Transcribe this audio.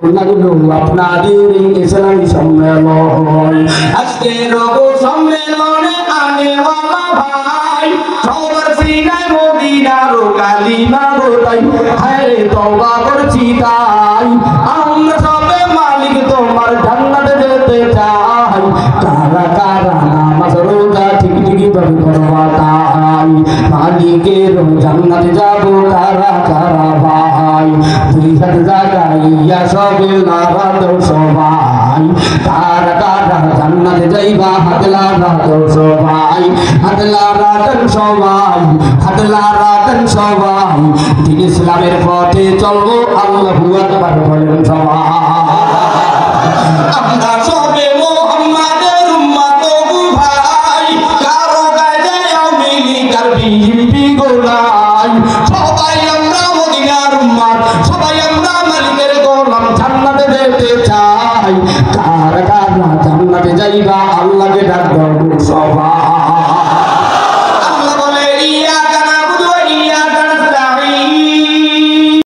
আপনাদের ইসলামী সম্মেলন আজকের সম্মেলনে আনেওয়ালা ভাই সবার সিনায় মদিনার কালিমা গোটাই হায় তওবা করছি তাই আমরা সবে মালিক তোমার জান্নাতে যেতে চাই কারা কারা নামাজ রোজা ঠিক ঠিকই ভাবে করবা তাই মালিকের জান্নাতে যাব কারা কারা ভাই দুই হাত জাগাইয়া সবে নারা তো সবাই কারা কারা জান্নাতে যাইবা হাত লাগা তো সবাই হাত লাগাতেন সবাই হাত লাগাতেন সবাই দিন ইসলামের পথে চলবো আল্লাহু আকবার বলেন সবাই আমরা সবে মুহাম্মাদের উম্মত গো ভাই কারো গায়ে আওয়ামী লীগ আর বিএনপি গোলাই সবাই আমরা মদিনার উম্মত সবাই আমরা মালিকের গোলাম জান্নাতে যেতে চাই কারা কারা জান্নাতে যাইবা আল্লাহকে ডাক দাও সবাই